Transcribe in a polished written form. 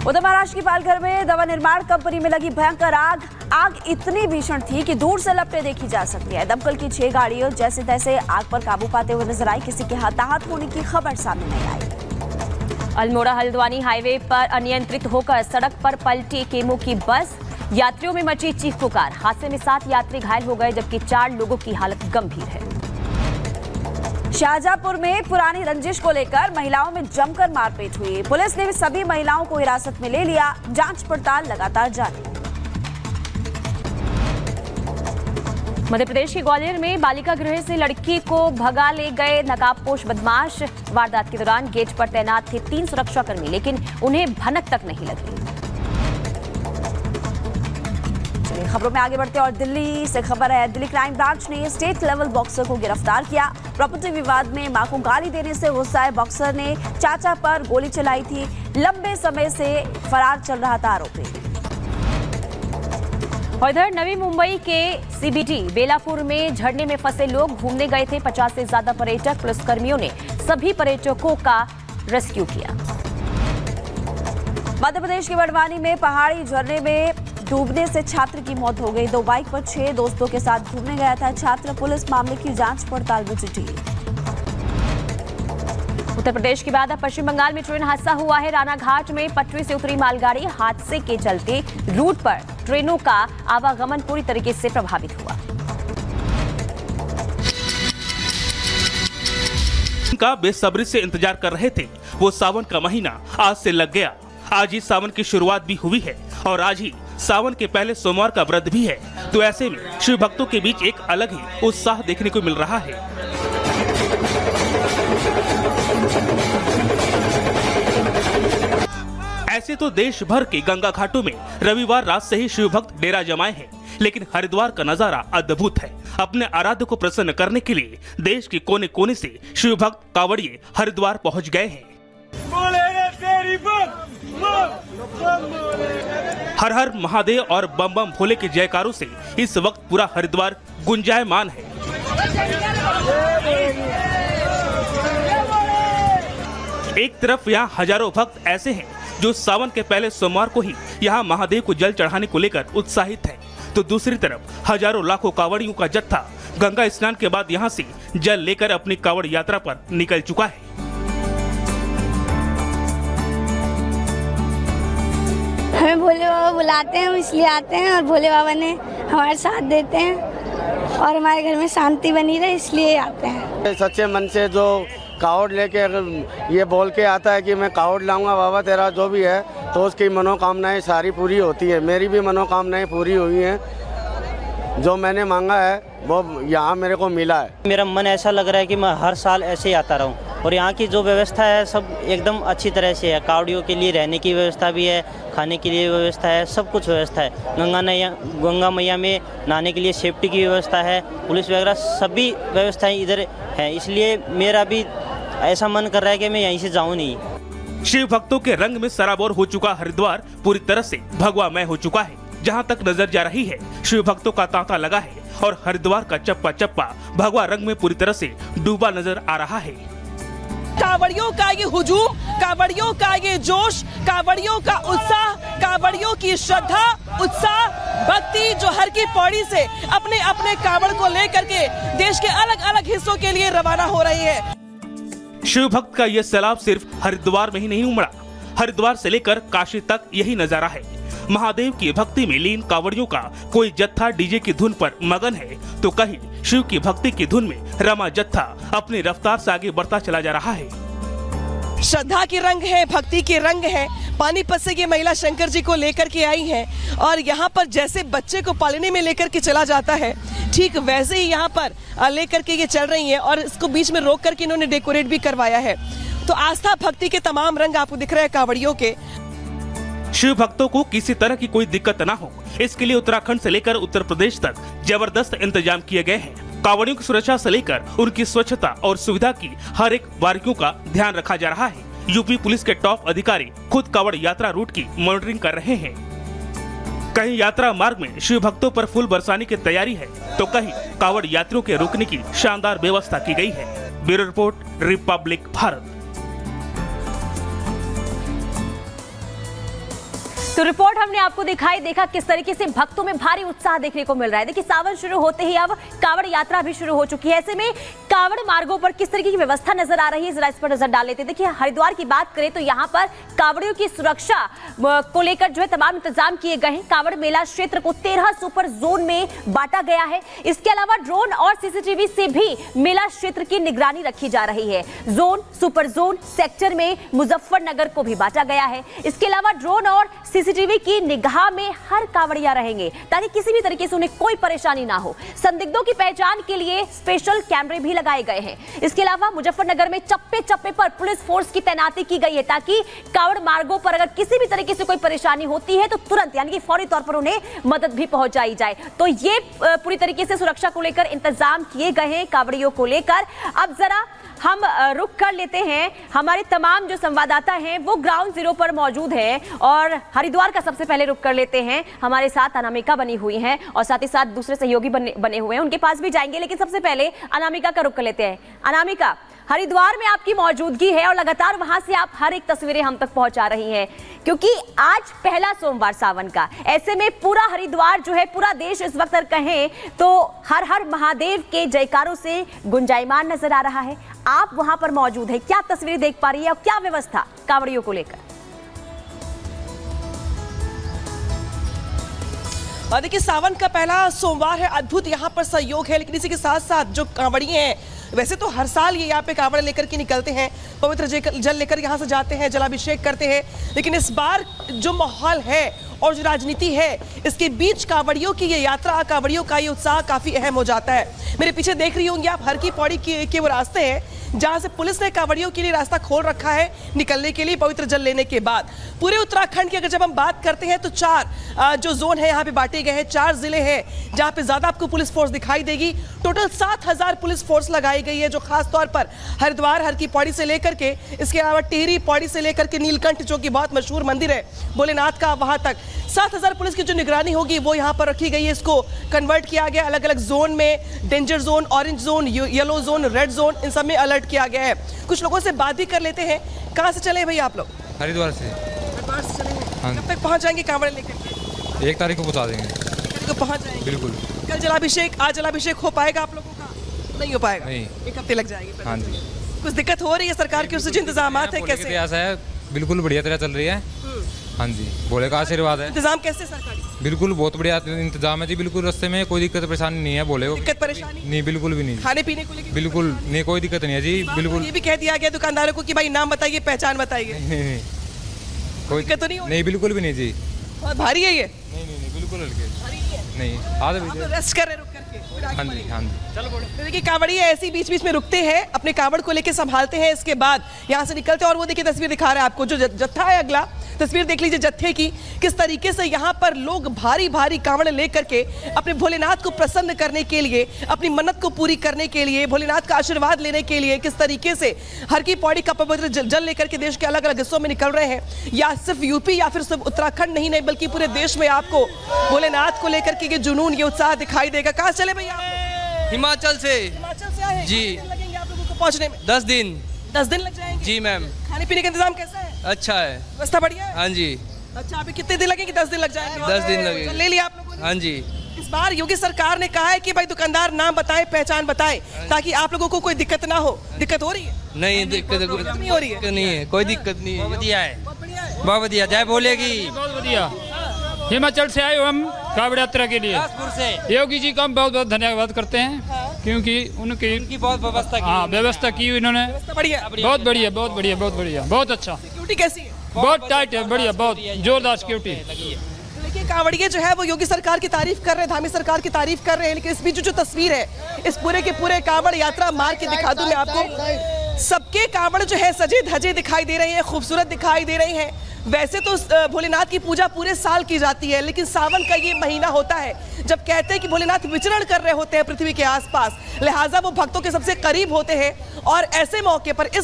उधर महाराष्ट्र की पालघर में दवा निर्माण कंपनी में लगी भयंकर आग इतनी भीषण थी कि दूर से लपटें देखी जा सकती है। दमकल की 6 गाड़ियां जैसे तैसे आग पर काबू पाते हुए नजर आई। किसी के हताहत होने की खबर सामने नहीं आई। अल्मोड़ा हल्द्वानी हाईवे पर अनियंत्रित होकर सड़क पर पलटी केमो की बस, यात्रियों में मची चीख पुकार। हादसे में 7 यात्री घायल हो गए जबकि 4 लोगों की हालत गंभीर है। शाहजहांपुर में पुरानी रंजिश को लेकर महिलाओं में जमकर मारपीट हुई। पुलिस ने सभी महिलाओं को हिरासत में ले लिया। जांच पड़ताल लगातार जारी। मध्य प्रदेश के ग्वालियर में बालिका गृह से लड़की को भगा ले गए नकाबपोश बदमाश। वारदात के दौरान गेट पर तैनात थे 3 सुरक्षाकर्मी, लेकिन उन्हें भनक तक नहीं लगी। खबरों में आगे बढ़ते और दिल्ली से खबर है। दिल्ली क्राइम ब्रांच ने स्टेट लेवल बॉक्सर को गिरफ्तार किया। प्रॉपर्टी विवाद में मां को गाली देने से गुस्साए बॉक्सर ने चाचा पर गोली चलाई थी। लंबे समय से फरार चल रहा था आरोपी। और इधर नवी मुंबई के सीबीडी बेलापुर में झरने में फंसे लोग घूमने गए थे। 50 से ज्यादा पर्यटक, पुलिसकर्मियों ने सभी पर्यटकों का रेस्क्यू किया। मध्य प्रदेश के बड़वानी में पहाड़ी झरने में डूबने से छात्र की मौत हो गई। 2 बाइक पर 6 दोस्तों के साथ घूमने गया था छात्र। पुलिस मामले की जांच पड़ताल में जुटी। उत्तर प्रदेश के बाद अब पश्चिम बंगाल में ट्रेन हादसा हुआ है। रानाघाट में पटरी से उतरी मालगाड़ी, हादसे के चलते रूट पर ट्रेनों का आवागमन पूरी तरीके से प्रभावित हुआ। का बेसब्री से इंतजार कर रहे थे वो सावन का महीना आज से लग गया। आज ही सावन की शुरुआत भी हुई है और आज ही सावन के पहले सोमवार का व्रत भी है। तो ऐसे में शिव भक्तों के बीच एक अलग ही उत्साह देखने को मिल रहा है। ऐसे तो देश भर के गंगा घाटों में रविवार रात से ही शिव भक्त डेरा जमाए हैं, लेकिन हरिद्वार का नजारा अद्भुत है। अपने आराध्य को प्रसन्न करने के लिए देश के कोने कोने से शिव भक्त कांवड़िए हरिद्वार पहुंच गए हैं। हर हर महादेव और बम बम भोले के जयकारों से इस वक्त पूरा हरिद्वार गुंजायमान है। एक तरफ यहाँ हजारों भक्त ऐसे हैं जो सावन के पहले सोमवार को ही यहाँ महादेव को जल चढ़ाने को लेकर उत्साहित हैं, तो दूसरी तरफ हजारों लाखों कांवड़ियों का जत्था गंगा स्नान के बाद यहाँ से जल लेकर अपनी कांवड़ यात्रा पर निकल चुका है। हमें भोले बाबा बुलाते हैं, हम इसलिए आते हैं और भोले बाबा ने हमारे साथ देते हैं और हमारे घर में शांति बनी रहे इसलिए आते हैं। सच्चे मन से जो कावड़ लेके अगर ये बोल के आता है कि मैं कावड़ लाऊंगा बाबा तेरा जो भी है, तो उसकी मनोकामनाएं सारी पूरी होती है। मेरी भी मनोकामनाएं पूरी हुई हैं। जो मैंने मांगा है वो यहाँ मेरे को मिला है। मेरा मन ऐसा लग रहा है कि मैं हर साल ऐसे ही आता रहूँ और यहाँ की जो व्यवस्था है सब एकदम अच्छी तरह से है। कावड़ियों के लिए रहने की व्यवस्था भी है, खाने के लिए व्यवस्था है, सब कुछ व्यवस्था है। गंगा मैया में नहाने के लिए सेफ्टी की व्यवस्था है, पुलिस वगैरह सभी व्यवस्थाएं इधर है। इसलिए मेरा भी ऐसा मन कर रहा है कि मैं यहीं से जाऊँ नहीं। शिव भक्तों के रंग में सराबोर हो चुका हरिद्वार पूरी तरह से भगवामय हो चुका है। जहाँ तक नजर जा रही है शिव भक्तों का तांता लगा है और हरिद्वार का चप्पा चप्पा भगवा रंग में पूरी तरह से डूबा नजर आ रहा है। कांवड़ियों का ये हुजूम, कांवड़ियों का ये जोश, कांवड़ियों का उत्साह, कांवड़ियों की श्रद्धा, उत्साह, भक्ति जो हर की पौड़ी से अपने अपने कांवड़ को लेकर के देश के अलग अलग हिस्सों के लिए रवाना हो रही है। शिव भक्त का ये सैलाब सिर्फ हरिद्वार में ही नहीं उमड़ा, हरिद्वार से लेकर काशी तक यही नजारा है। महादेव की भक्ति में लीन कांवड़ियों का कोई जत्था डीजे की धुन पर मगन है, तो कहीं शिव की भक्ति की धुन में रमा जत्था अपनी रफ्तार से आगे बढ़ता चला जा रहा है। श्रद्धा के रंग है, भक्ति के रंग है। पानीपत से ये महिला शंकर जी को लेकर के आई है और यहाँ पर जैसे बच्चे को पालने में लेकर के चला जाता है, ठीक वैसे ही यहाँ पर लेकर के ये चल रही है और इसको बीच में रोक करके इन्होंने डेकोरेट भी करवाया है। तो आस्था भक्ति के तमाम रंग आपको दिख रहे हैं कांवड़ियों के। शिव भक्तों को किसी तरह की कोई दिक्कत न हो, इसके लिए उत्तराखंड से लेकर उत्तर प्रदेश तक जबरदस्त इंतजाम किए गए हैं। कांवड़ियों की सुरक्षा से लेकर उनकी स्वच्छता और सुविधा की हर एक बारीकियों का ध्यान रखा जा रहा है। यूपी पुलिस के टॉप अधिकारी खुद कांवड़ यात्रा रूट की मॉनिटरिंग कर रहे हैं। कहीं यात्रा मार्ग में शिव भक्तों पर फूल बरसाने की तैयारी है, तो कहीं कांवड़ यात्रियों के रुकने की शानदार व्यवस्था की गई है। Bureau report, Republic Bharat. तो रिपोर्ट हमने आपको दिखाई, देखा किस तरीके से भक्तों में भारी उत्साह देखने को मिल रहा है। देखिए सावन शुरू होते ही अब कांवड़ यात्रा भी शुरू हो चुकी है। ऐसे में कांवड़ मार्गों पर किस तरीके की व्यवस्था नजर आ रही है, जरा इस पर नजर डाल लेते हैं। देखिए हरिद्वार की बात करें तो यहाँ पर कांवड़ियों की सुरक्षा को लेकर जो है तमाम इंतजाम किए गए हैं। कांवड़ मेला क्षेत्र को 13 सुपर जोन में बांटा गया है। इसके अलावा ड्रोन और सीसीटीवी से भी मेला क्षेत्र की निगरानी रखी जा रही है। जोन, सुपर जोन, सेक्टर में मुजफ्फरनगर को भी बांटा गया है। इसके अलावा ड्रोन और सीसीटीवी की निगाह में हर कांवड़िया रहेंगे ताकि किसी भी तरीके से उन्हें कोई परेशानी ना हो। संदिग्धों की पहचान के लिए स्पेशल कैमरे भी लगाए गए हैं। इसके अलावा मुजफ्फरनगर में चप्पे चप्पे पर पुलिस फोर्स की तैनाती की गई है ताकि कांवड़ मार्गों पर अगर किसी भी तरीके से कोई परेशानी होती है तो तुरंत यानी कि फौरी तौर पर उन्हें मदद भी पहुंचाई जाए। तो ये पूरी तरीके से सुरक्षा को लेकर इंतजाम किए गए हैं कांवड़ियों को लेकर। अब जरा हम रुक कर लेते हैं, हमारे तमाम जो संवाददाता हैं वो ग्राउंड जीरो पर मौजूद हैं और हरिद्वार का सबसे पहले रुक कर लेते हैं। हमारे साथ अनामिका बनी हुई हैं और साथ ही साथ दूसरे सहयोगी बने हुए हैं, उनके पास भी जाएंगे, लेकिन सबसे पहले अनामिका का रुक कर लेते हैं। अनामिका, हरिद्वार में आपकी मौजूदगी है और लगातार वहां से आप हर एक तस्वीरें हम तक पहुंचा रही हैं क्योंकि आज पहला सोमवार सावन का, ऐसे में पूरा हरिद्वार जो है, पूरा देश इस वक्त कहें तो हर हर महादेव के जयकारों से गुंजायमान नजर आ रहा है। आप वहां पर मौजूद है, क्या तस्वीरें देख पा रही है और क्या व्यवस्था कांवड़ियों को लेकर? देखिए सावन का पहला सोमवार है, अद्भुत यहाँ पर सहयोग है, लेकिन इसी के साथ साथ जो कांवड़िए हैं वैसे तो हर साल ये यहाँ पे कांवड़ लेकर के निकलते हैं, पवित्र जल लेकर यहाँ से जाते हैं, जलाभिषेक करते हैं, लेकिन इस बार जो माहौल है और जो राजनीति है इसके बीच कांवड़ियों की ये यात्रा, कांवड़ियों का ये उत्साह काफी अहम हो जाता है। मेरे पीछे देख रही होंगी आप, हर की पौड़ी के वो रास्ते हैं जहां से पुलिस ने कांवड़ियों के लिए रास्ता खोल रखा है निकलने के लिए पवित्र जल लेने के बाद। पूरे उत्तराखंड की अगर जब हम बात करते हैं तो 4 जो जोन है यहाँ पे बांटे गए हैं, 4 जिले हैं जहां पे ज्यादा आपको पुलिस फोर्स दिखाई देगी। टोटल 7000 पुलिस फोर्स लगाई गई है जो खास तौर पर हरिद्वार, हर की पौड़ी से लेकर के, इसके अलावा टिहरी, पौड़ी से लेकर के नीलकंठ जो कि बहुत मशहूर मंदिर है भोलेनाथ का, वहां तक 7000 पुलिस की जो निगरानी होगी वो यहाँ पर रखी गई है। इसको कन्वर्ट किया गया अलग अलग जोन में, danger zone, orange zone, yellow zone, red zone, इन सब में अलर्ट किया गया है। कुछ लोगों से बात भी कर लेते हैं। कहाँ से चले भैया आप लोग? हरिद्वार से। हरिद्वार से चले हैं। हाँ। कब तक पहुँच जाएंगे कांवड़ लेकर के? 1 तारीख को पहुँचा देंगे। 1 तारीख को पहुँच जाएंगे। बिल्कुल। कल जलाभिषेक, आज जलाभिषेक हो पाएगा आप लोगों का? नहीं हो पाएगा। नहीं। 1 हफ्ते लग जाएंगे। हाँ जी। कुछ दिक्कत हो रही है सरकार की ओर से, जो इंतजाम है कैसे? प्रयास है, बिल्कुल बढ़िया तरह चल रही है। हाँ जी, भोले का आशीर्वाद है। इंतजाम कैसे सरकारी? बिल्कुल बहुत बढ़िया इंतजाम है जी, बिल्कुल रास्ते में कोई दिक्कत परेशानी नहीं है। भोले को दिक्कत परेशानी नहीं, बिल्कुल भी नहीं। खाने पीने को लेकर बिल्कुल नहीं, कोई दिक्कत नहीं है जी, बिल्कुल। ये भी कह दिया गया दुकानदारों को कि भाई नाम बताइए, पहचान बताइए। नहीं, कोई दिक्कत तो नहीं? नहीं, बिल्कुल भी नहीं जी। बहुत भारी है ये? नहीं, बिल्कुल हल्के नहीं। आधे रेस्ट कर रहे रुक करके। हाँ जी, हाँ जी। चलो बोलो। देखिए कांवड़ी ऐसे बीच बीच में रुकते हैं, अपने कांवड़ को लेके संभालते हैं, इसके बाद यहाँ से निकलते हैं। और वो देखिए तस्वीर दिखा रहा है आपको, जो जत्था है, अगला तस्वीर देख लीजिए जत्थे की, किस तरीके से यहाँ पर लोग भारी भारी कांवड़ लेकर के अपने भोलेनाथ को प्रसन्न करने के लिए, अपनी मन्नत को पूरी करने के लिए, भोलेनाथ का आशीर्वाद लेने के लिए किस तरीके से हर की पौड़ी का पवित्र जल लेकर के देश के अलग अलग हिस्सों में निकल रहे हैं। या सिर्फ यूपी या फिर सिर्फ उत्तराखंड नहीं बल्कि पूरे देश में आपको भोलेनाथ को लेकर के ये जुनून, ये उत्साह दिखाई देगा। कहाँ चले भैया? हिमाचल से। हिमाचल से आए हैं? जी। कितने दिन लगेंगे आप लोगों को पहुंचने में? 10 दिन। 10 दिन लग जाएंगे? जी मैम। खाने पीने का इंतजाम कैसा है? अच्छा है। व्यवस्था बढ़िया है? हाँ जी। अच्छा, अभी कितने दिन लगेंगे? 10 दिन लग जाएंगे? 10 दिन लगेंगे। तो ले लिया आप लोगों ने? हाँ जी। इस बार योगी सरकार ने कहा है कि भाई दुकानदार नाम बताएं, पहचान बताएं, ताकि आप लोगों को कोई दिक्कत ना हो। दिक्कत हो रही है? नहीं, दिक्कत नहीं हो रही है? नहीं है, कोई दिक्कत नहीं है। बढ़िया है, बहुत बढ़िया है। बहुत बढ़िया। जय बोलेगी। बहुत बढ़िया। हिमाचल से आए हो हम कांवड़ यात्रा के लिए। योगी जी का हम बहुत बहुत धन्यवाद करते हैं क्योंकि उनकी बहुत व्यवस्था की। हाँ, व्यवस्था की इन्होंने। बढ़िया। बहुत बढ़िया, बहुत बढ़िया, बहुत बढ़िया, बहुत अच्छा। सिक्योरिटी कैसी है? बहुत टाइट है, बढ़िया, बहुत जोरदार सिक्योरिटी। देखिए कांवड़िए जो है वो योगी सरकार की तारीफ कर रहे हैं, धामी सरकार की तारीफ कर रहे हैं, लेकिन इस बीच जो तस्वीर है, इस पूरे के पूरे कांवड़ यात्रा मार के दिखा दूं मैं आपको। सबके कांवड़ जो है सजे धजे दिखाई दे रहे हैं, खूबसूरत दिखाई दे रहे हैं। वैसे तो भोलेनाथ की पूजा पूरे साल की जाती है, लेकिन सावन का ये महीना होता है जब कहते हैं कि भोलेनाथ विचरण कर रहे होते हैं पृथ्वी के आसपास, लिहाजा वो भक्तों के सबसे करीब होते हैं। और ऐसे मौके पर इस